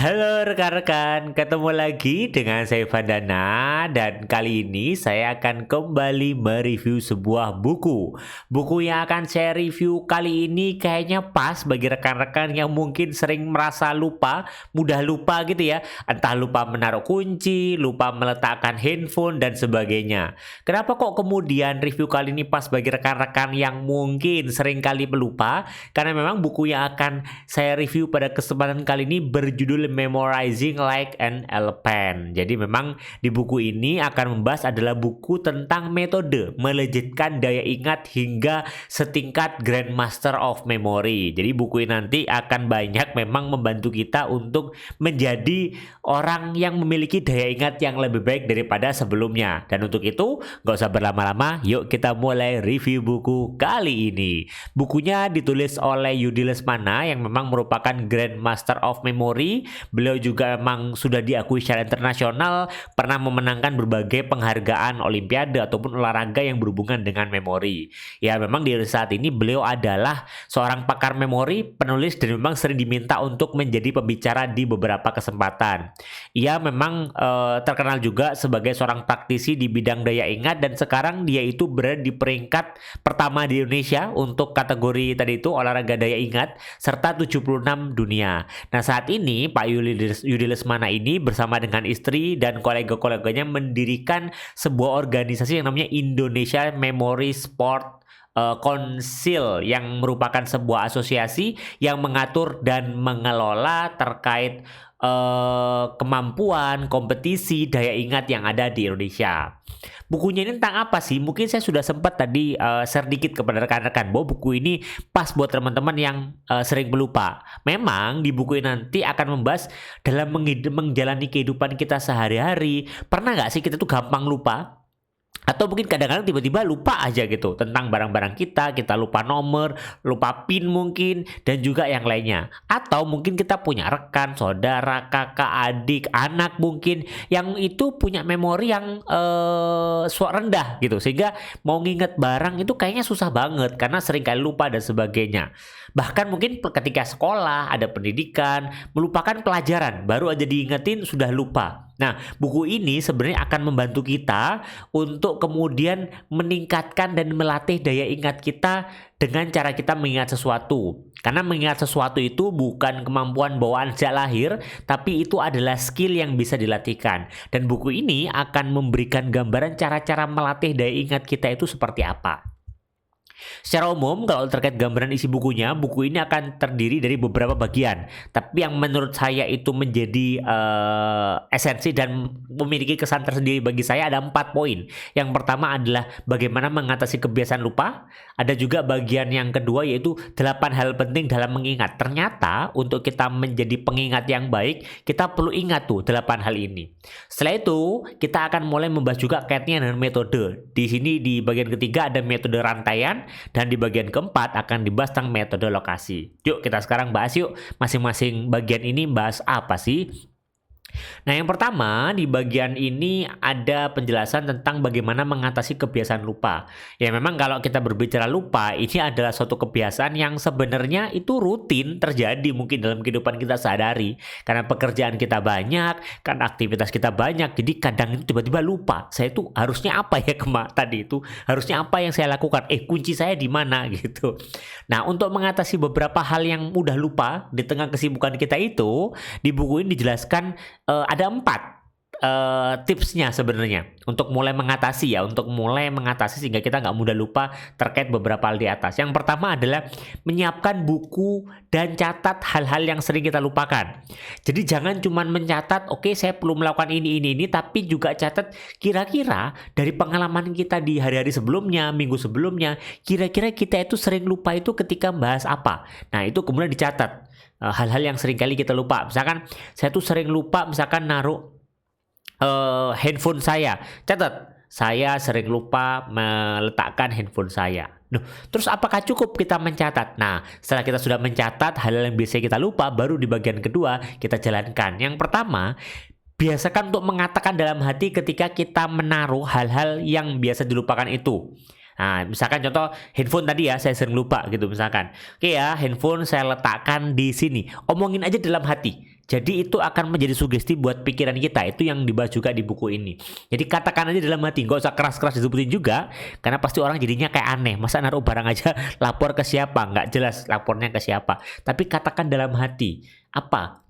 Halo rekan-rekan, ketemu lagi dengan saya Vandana dan kali ini saya akan kembali mereview sebuah buku. Buku yang akan saya review kali ini kayaknya pas bagi rekan-rekan yang mungkin sering merasa lupa, mudah lupa gitu ya. Entah lupa menaruh kunci, lupa meletakkan handphone dan sebagainya. Kenapa kok kemudian review kali ini pas bagi rekan-rekan yang mungkin sering kali melupa? Karena memang buku yang akan saya review pada kesempatan kali ini berjudul Memorizing Like an Elephant. Jadi memang di buku ini akan membahas adalah buku tentang metode melejitkan daya ingat hingga setingkat Grandmaster of Memory. Jadi buku ini nanti akan banyak memang membantu kita untuk menjadi orang yang memiliki daya ingat yang lebih baik daripada sebelumnya. Dan untuk itu gak usah berlama-lama, yuk kita mulai review buku kali ini. Bukunya ditulis oleh Yudi Lesmana yang memang merupakan Grandmaster of Memory. Beliau juga memang sudah diakui secara internasional, pernah memenangkan berbagai penghargaan olimpiade ataupun olahraga yang berhubungan dengan memori. Ya memang di saat ini beliau adalah seorang pakar memori, penulis dan memang sering diminta untuk menjadi pembicara di beberapa kesempatan. Ia memang terkenal juga sebagai seorang praktisi di bidang daya ingat dan sekarang dia itu berada di peringkat pertama di Indonesia untuk kategori tadi itu olahraga daya ingat serta 76 dunia. Nah saat ini Pak Yudi Lesmana ini bersama dengan istri dan kolega-koleganya mendirikan sebuah organisasi yang namanya Indonesia Memory Sport Council yang merupakan sebuah asosiasi yang mengatur dan mengelola terkait kemampuan, kompetisi, daya ingat yang ada di Indonesia. Bukunya ini tentang apa sih? Mungkin saya sudah sempat tadi share dikit kepada rekan-rekan bahwa buku ini pas buat teman-teman yang sering melupa. Memang di buku ini nanti akan membahas dalam menjalani kehidupan kita sehari-hari. Pernah nggak sih kita tuh gampang lupa? Atau mungkin kadang-kadang tiba-tiba lupa aja gitu tentang barang-barang kita lupa nomor, lupa PIN mungkin, dan juga yang lainnya. Atau mungkin kita punya rekan, saudara, kakak, adik, anak mungkin yang itu punya memori yang rendah gitu. Sehingga mau nginget barang itu kayaknya susah banget karena sering kali lupa dan sebagainya. Bahkan mungkin ketika sekolah, ada pendidikan, melupakan pelajaran, baru aja diingetin sudah lupa. Nah, buku ini sebenarnya akan membantu kita untuk kemudian meningkatkan dan melatih daya ingat kita dengan cara kita mengingat sesuatu. Karena mengingat sesuatu itu bukan kemampuan bawaan sejak lahir, tapi itu adalah skill yang bisa dilatihkan. Dan buku ini akan memberikan gambaran cara-cara melatih daya ingat kita itu seperti apa. Secara umum, kalau terkait gambaran isi bukunya, buku ini akan terdiri dari beberapa bagian. Tapi yang menurut saya itu menjadi esensi dan memiliki kesan tersendiri bagi saya ada 4 poin. Yang pertama adalah bagaimana mengatasi kebiasaan lupa. Ada juga bagian yang kedua yaitu 8 hal penting dalam mengingat. Ternyata untuk kita menjadi pengingat yang baik, kita perlu ingat tuh 8 hal ini. Setelah itu, kita akan mulai membahas juga kaitnya dengan metode. Di sini di bagian ketiga ada metode rantaian. Dan di bagian keempat akan dibahas tentang metode lokasi. Yuk kita sekarang bahas yuk masing-masing bagian ini bahas apa sih? Nah yang pertama di bagian ini ada penjelasan tentang bagaimana mengatasi kebiasaan lupa. Ya memang kalau kita berbicara lupa ini adalah suatu kebiasaan yang sebenarnya itu rutin terjadi mungkin dalam kehidupan kita sehari-hari. Karena pekerjaan kita banyak, kan aktivitas kita banyak, jadi kadang itu tiba-tiba lupa. Saya itu harusnya apa ya tadi itu? Harusnya apa yang saya lakukan? Kunci saya di mana gitu. Nah untuk mengatasi beberapa hal yang mudah lupa di tengah kesibukan kita itu, di buku ini dijelaskan ada 4 tipsnya sebenarnya untuk mulai mengatasi sehingga kita nggak mudah lupa terkait beberapa hal di atas. Yang pertama adalah menyiapkan buku dan catat hal-hal yang sering kita lupakan. Jadi jangan cuma mencatat, oke, saya perlu melakukan ini, tapi juga catat kira-kira dari pengalaman kita di hari-hari sebelumnya, minggu sebelumnya, kira-kira kita itu sering lupa itu ketika bahas apa. Nah itu kemudian dicatat. Hal-hal yang sering kali kita lupa. Misalkan saya tuh sering lupa misalkan naruh handphone saya. Catat, saya sering lupa meletakkan handphone saya. Terus apakah cukup kita mencatat? Nah, setelah kita sudah mencatat hal yang biasa kita lupa, baru di bagian kedua kita jalankan. Yang pertama, biasakan untuk mengatakan dalam hati ketika kita menaruh hal-hal yang biasa dilupakan itu. Nah, misalkan contoh handphone tadi ya, saya sering lupa gitu misalkan. Oke ya, handphone saya letakkan di sini. Omongin aja dalam hati. Jadi itu akan menjadi sugesti buat pikiran kita. Itu yang dibahas juga di buku ini. Jadi katakan aja dalam hati, nggak usah keras-keras disebutin juga, karena pasti orang jadinya kayak aneh. Masa naruh barang aja lapor ke siapa? Nggak jelas lapornya ke siapa. Tapi katakan dalam hati, apa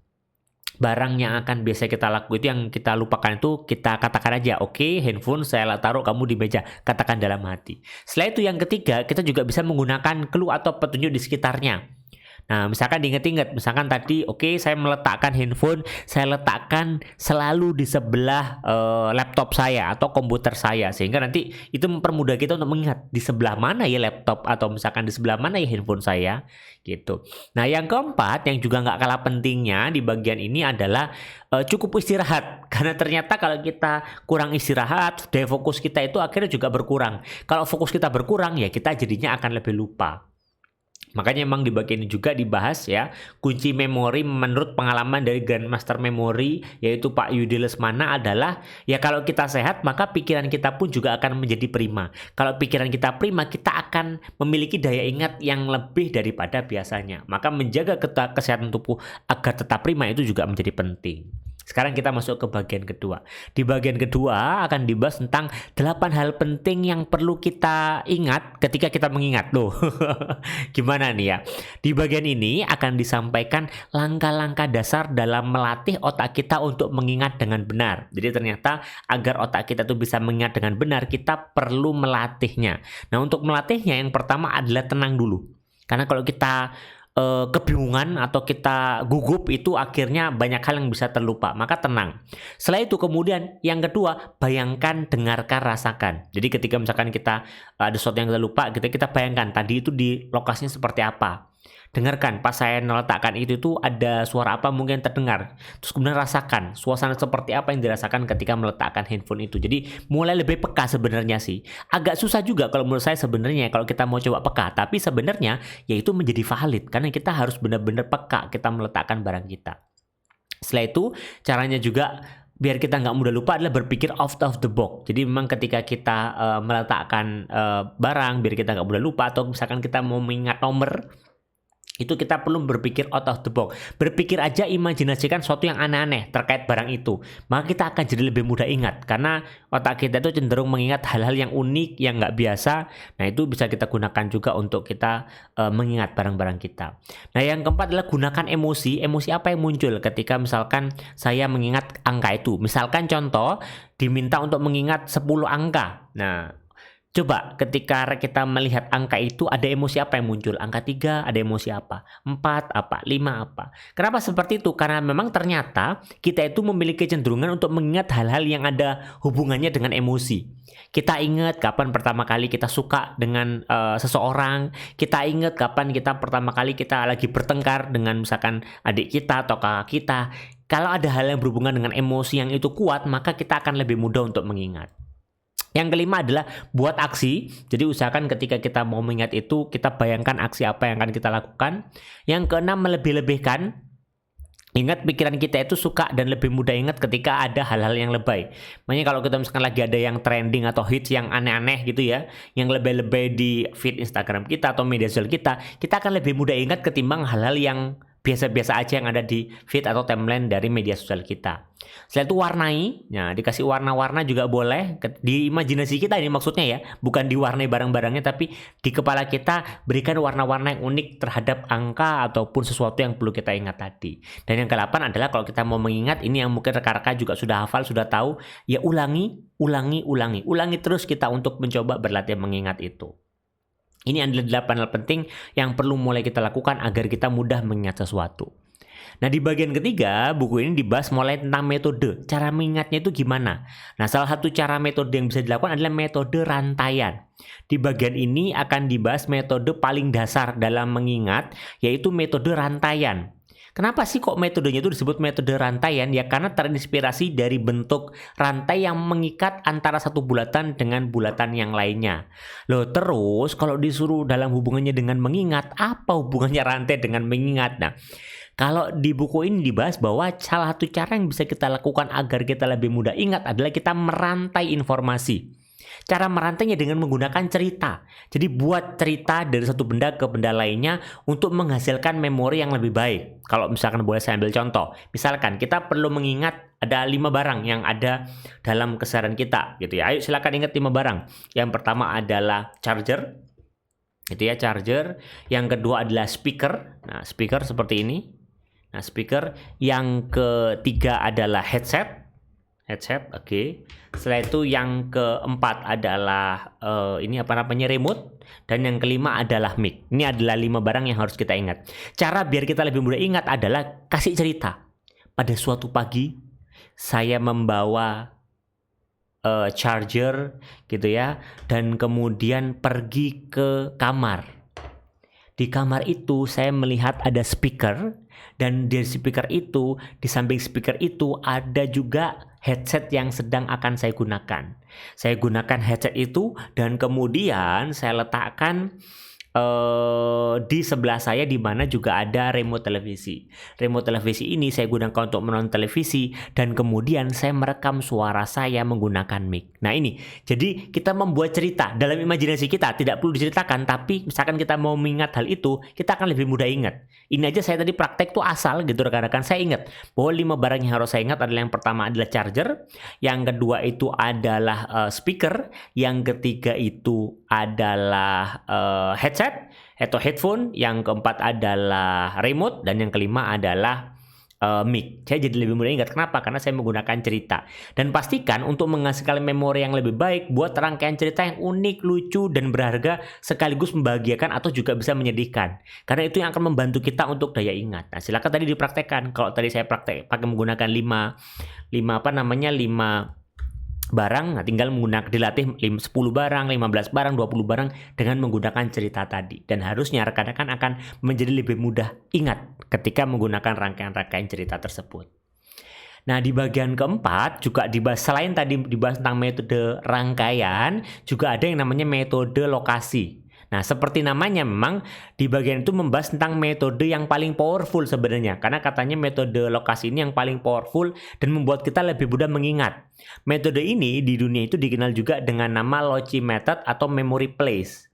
barang yang akan biasa kita lakukan itu yang kita lupakan itu kita katakan aja, oke, handphone saya taruh kamu di meja, katakan dalam hati. Setelah itu yang ketiga, kita juga bisa menggunakan clue atau petunjuk di sekitarnya. Nah, misalkan diinget-inget, misalkan tadi, oke, saya meletakkan handphone, saya letakkan selalu di sebelah laptop saya atau komputer saya, sehingga nanti itu mempermudah kita untuk mengingat di sebelah mana ya laptop atau misalkan di sebelah mana ya handphone saya, gitu. Nah, yang keempat yang juga nggak kalah pentingnya di bagian ini adalah cukup istirahat, karena ternyata kalau kita kurang istirahat, daya fokus kita itu akhirnya juga berkurang. Kalau fokus kita berkurang, ya kita jadinya akan lebih lupa. Makanya emang di bagian ini juga dibahas ya, kunci memori menurut pengalaman dari Grandmaster Memory yaitu Pak Yudi Lesmana adalah ya kalau kita sehat maka pikiran kita pun juga akan menjadi prima. Kalau pikiran kita prima, kita akan memiliki daya ingat yang lebih daripada biasanya. Maka menjaga kesehatan tubuh agar tetap prima itu juga menjadi penting. Sekarang kita masuk ke bagian kedua. Di bagian kedua akan dibahas tentang 8 hal penting yang perlu kita ingat ketika kita mengingat. Loh, gimana nih ya? Di bagian ini akan disampaikan langkah-langkah dasar dalam melatih otak kita untuk mengingat dengan benar. Jadi ternyata agar otak kita tuh bisa mengingat dengan benar, kita perlu melatihnya. Nah, untuk melatihnya yang pertama adalah tenang dulu. Karena kalau kita kebingungan atau kita gugup itu akhirnya banyak hal yang bisa terlupa, maka tenang. Setelah itu kemudian yang kedua, bayangkan, dengarkan, rasakan. Jadi ketika misalkan kita ada sesuatu yang kita lupa, kita bayangkan tadi itu di lokasinya seperti apa. Dengarkan, pas saya meletakkan itu tuh ada suara apa mungkin terdengar. Terus kemudian rasakan suasana seperti apa yang dirasakan ketika meletakkan handphone itu. Jadi mulai lebih peka sebenarnya sih. Agak susah juga kalau menurut saya sebenarnya kalau kita mau coba peka. Tapi sebenarnya ya itu menjadi valid karena kita harus benar-benar peka kita meletakkan barang kita. Setelah itu caranya juga biar kita nggak mudah lupa adalah berpikir out of the box. Jadi memang ketika kita meletakkan barang biar kita nggak mudah lupa, atau misalkan kita mau mengingat nomor, itu kita perlu berpikir out of the box. Berpikir aja, imajinasikan sesuatu yang aneh-aneh terkait barang itu. Maka kita akan jadi lebih mudah ingat. Karena otak kita itu cenderung mengingat hal-hal yang unik, yang nggak biasa. Nah, itu bisa kita gunakan juga untuk kita mengingat barang-barang kita. Nah, yang keempat adalah gunakan emosi. Emosi apa yang muncul ketika misalkan saya mengingat angka itu. Misalkan contoh, diminta untuk mengingat 10 angka. Nah, coba ketika kita melihat angka itu ada emosi apa yang muncul? Angka 3 ada emosi apa? 4 apa? 5 apa? Kenapa seperti itu? Karena memang ternyata kita itu memiliki kecenderungan untuk mengingat hal-hal yang ada hubungannya dengan emosi. Kita ingat kapan pertama kali kita suka dengan seseorang. Kita ingat kapan kita pertama kali kita lagi bertengkar dengan misalkan adik kita atau kakak kita. Kalau ada hal yang berhubungan dengan emosi yang itu kuat, maka kita akan lebih mudah untuk mengingat. Yang kelima adalah buat aksi. Jadi usahakan ketika kita mau mengingat itu, kita bayangkan aksi apa yang akan kita lakukan. Yang keenam, melebih-lebihkan. Ingat, pikiran kita itu suka dan lebih mudah ingat ketika ada hal-hal yang lebay. Makanya kalau kita misalkan lagi ada yang trending atau hits yang aneh-aneh gitu ya, yang lebay-lebay di feed Instagram kita atau media sosial kita akan lebih mudah ingat ketimbang hal-hal yang biasa-biasa aja yang ada di feed atau timeline dari media sosial kita. Setelah itu warnai, nah dikasih warna-warna juga boleh di imajinasi kita, ini maksudnya ya, bukan diwarnai barang-barangnya, tapi di kepala kita berikan warna-warna yang unik terhadap angka ataupun sesuatu yang perlu kita ingat tadi. Dan yang ke-8 adalah kalau kita mau mengingat, ini yang mungkin rekan-rekan juga sudah hafal, sudah tahu, ya ulangi terus kita untuk mencoba berlatih mengingat itu. Ini adalah 8 hal penting yang perlu mulai kita lakukan agar kita mudah mengingat sesuatu. Nah, di bagian ketiga, buku ini dibahas mulai tentang metode. Cara mengingatnya itu gimana? Nah, salah satu cara metode yang bisa dilakukan adalah metode rantaian. Di bagian ini akan dibahas metode paling dasar dalam mengingat, yaitu metode rantaian. Kenapa sih kok metodenya itu disebut metode rantaian? Ya karena terinspirasi dari bentuk rantai yang mengikat antara satu bulatan dengan bulatan yang lainnya. Loh, terus kalau disuruh dalam hubungannya dengan mengingat, apa hubungannya rantai dengan mengingat? Nah, kalau di buku ini dibahas bahwa salah satu cara yang bisa kita lakukan agar kita lebih mudah ingat adalah kita merantai informasi. Cara merantainya dengan menggunakan cerita. Jadi buat cerita dari satu benda ke benda lainnya untuk menghasilkan memori yang lebih baik. Kalau misalkan boleh saya ambil contoh, misalkan kita perlu mengingat ada 5 barang yang ada dalam keseharian kita gitu ya. Ayo silakan ingat 5 barang. Yang pertama adalah charger. Itu ya, charger. Yang kedua adalah speaker. Nah, speaker seperti ini. Nah, speaker. Yang ketiga adalah headset. Oke. Setelah itu yang keempat adalah remote, dan yang kelima adalah mic. Ini adalah 5 barang yang harus kita ingat. Cara biar kita lebih mudah ingat adalah kasih cerita. Pada suatu pagi saya membawa charger gitu ya, dan kemudian pergi ke kamar. Di kamar itu saya melihat ada speaker, dan di speaker itu, di samping speaker itu ada juga headset yang sedang akan saya gunakan. Saya gunakan headset itu dan kemudian saya letakkan di sebelah saya, di mana juga ada remote televisi. Remote televisi ini saya gunakan untuk menonton televisi, dan kemudian saya merekam suara saya menggunakan mic. Nah ini, jadi kita membuat cerita dalam imajinasi kita, tidak perlu diceritakan, tapi misalkan kita mau mengingat hal itu, kita akan lebih mudah ingat. Ini aja saya tadi praktek tuh asal gitu rekan-rekan, saya ingat bahwa 5 barang yang harus saya ingat adalah yang pertama adalah charger, yang kedua itu adalah speaker, yang ketiga itu adalah headset atau headphone, yang keempat adalah remote, dan yang kelima adalah mic. Saya jadi lebih mudah ingat. Kenapa? Karena saya menggunakan cerita. Dan pastikan untuk menghasilkan memori yang lebih baik, buat rangkaian cerita yang unik, lucu, dan berharga, sekaligus membahagiakan atau juga bisa menyedihkan. Karena itu yang akan membantu kita untuk daya ingat. Nah, silakan tadi dipraktekkan. Kalau tadi saya praktek pakai menggunakan 5 barang, nah tinggal dilatih 10 barang, 15 barang, 20 barang dengan menggunakan cerita tadi. Dan harusnya rekan-rekan akan menjadi lebih mudah ingat ketika menggunakan rangkaian-rangkaian cerita tersebut. Nah, di bagian keempat juga dibahas, selain tadi dibahas tentang metode rangkaian, juga ada yang namanya metode lokasi. Nah, seperti namanya, memang di bagian itu membahas tentang metode yang paling powerful sebenarnya. Karena katanya metode lokasi ini yang paling powerful dan membuat kita lebih mudah mengingat. Metode ini di dunia itu dikenal juga dengan nama Loci Method atau Memory Place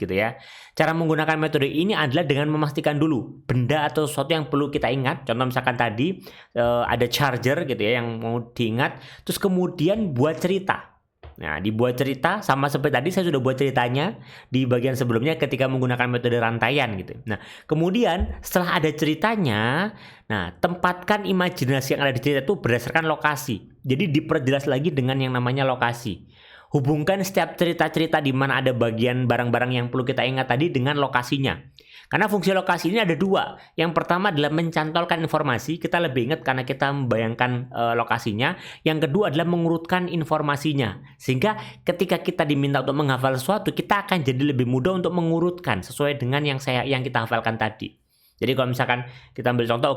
gitu ya. Cara menggunakan metode ini adalah dengan memastikan dulu benda atau sesuatu yang perlu kita ingat. Contoh misalkan tadi ada charger gitu ya yang mau diingat. Terus kemudian buat cerita. Nah, dibuat cerita sama seperti tadi saya sudah buat ceritanya di bagian sebelumnya ketika menggunakan metode rantaian gitu. Nah, kemudian setelah ada ceritanya, nah tempatkan imajinasi yang ada di cerita itu berdasarkan lokasi. Jadi diperjelas lagi dengan yang namanya lokasi. Hubungkan setiap cerita-cerita di mana ada bagian barang-barang yang perlu kita ingat tadi dengan lokasinya. Karena fungsi lokasi ini ada 2. Yang pertama adalah mencantolkan informasi, kita lebih ingat karena kita membayangkan lokasinya. Yang kedua adalah mengurutkan informasinya. Sehingga ketika kita diminta untuk menghafal sesuatu, kita akan jadi lebih mudah untuk mengurutkan sesuai dengan yang kita hafalkan tadi. Jadi kalau misalkan kita ambil contoh,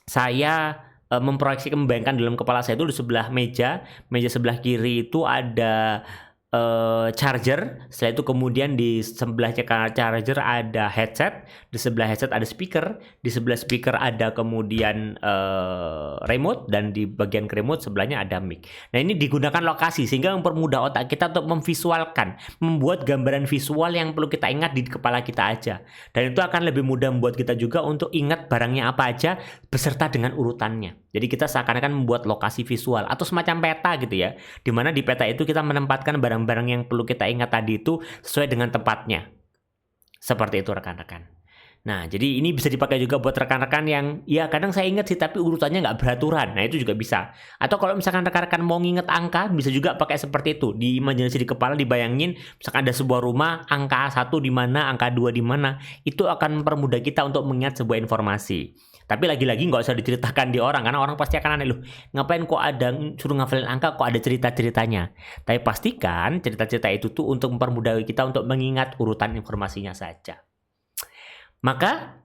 saya membayangkan dalam kepala saya itu di sebelah meja sebelah kiri itu ada charger. Setelah itu kemudian di sebelah charger ada headset, di sebelah headset ada speaker, di sebelah speaker ada kemudian remote, dan di bagian remote sebelahnya ada mic. Nah, ini digunakan lokasi sehingga mempermudah otak kita untuk memvisualkan, membuat gambaran visual yang perlu kita ingat di kepala kita aja. Dan itu akan lebih mudah membuat kita juga untuk ingat barangnya apa aja beserta dengan urutannya. Jadi kita seakan-akan membuat lokasi visual atau semacam peta gitu ya. Dimana di peta itu kita menempatkan barang-barang yang perlu kita ingat tadi itu sesuai dengan tempatnya. Seperti itu rekan-rekan. Nah, jadi ini bisa dipakai juga buat rekan-rekan yang ya kadang saya ingat sih tapi urutannya nggak beraturan. Nah, itu juga bisa. Atau kalau misalkan rekan-rekan mau nginget angka, bisa juga pakai seperti itu. Di imajinasi di kepala dibayangin misalkan ada sebuah rumah, angka 1 di mana, angka 2 di mana. Itu akan mempermudah kita untuk mengingat sebuah informasi. Tapi lagi-lagi nggak usah diceritakan di orang, karena orang pasti akan aneh, loh ngapain kok ada suruh ngafalin angka, kok ada cerita-ceritanya. Tapi pastikan cerita-cerita itu tuh untuk mempermudah kita untuk mengingat urutan informasinya saja. Maka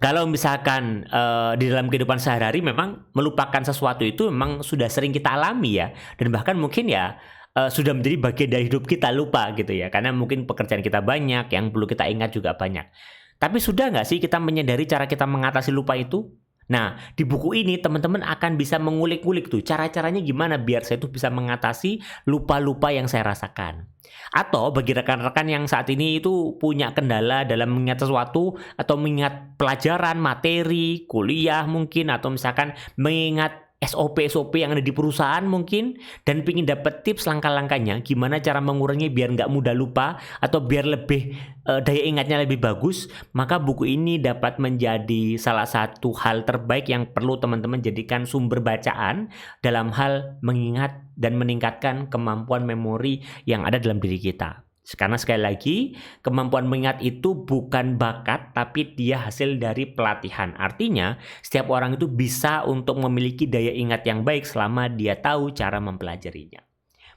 kalau misalkan di dalam kehidupan sehari-hari memang melupakan sesuatu itu memang sudah sering kita alami ya, dan bahkan mungkin ya sudah menjadi bagian dari hidup kita, lupa gitu ya, karena mungkin pekerjaan kita banyak, yang perlu kita ingat juga banyak. Tapi sudah nggak sih kita menyadari cara kita mengatasi lupa itu? Nah, di buku ini teman-teman akan bisa mengulik-ulik tuh cara-caranya gimana biar saya tuh bisa mengatasi lupa-lupa yang saya rasakan. Atau bagi rekan-rekan yang saat ini itu punya kendala dalam mengingat sesuatu atau mengingat pelajaran, materi, kuliah mungkin atau misalkan mengingat SOP-SOP yang ada di perusahaan mungkin dan pingin dapat tips langkah-langkahnya gimana cara mengurangi biar nggak mudah lupa atau biar lebih daya ingatnya lebih bagus, maka buku ini dapat menjadi salah satu hal terbaik yang perlu teman-teman jadikan sumber bacaan dalam hal mengingat dan meningkatkan kemampuan memori yang ada dalam diri kita. Karena sekali lagi, kemampuan mengingat itu bukan bakat, tapi dia hasil dari pelatihan. Artinya, setiap orang itu bisa untuk memiliki daya ingat yang baik selama dia tahu cara mempelajarinya.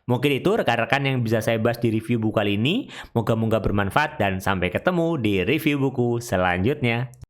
Mungkin itu rekan-rekan yang bisa saya bahas di review buku kali ini. Moga-moga bermanfaat dan sampai ketemu di review buku selanjutnya.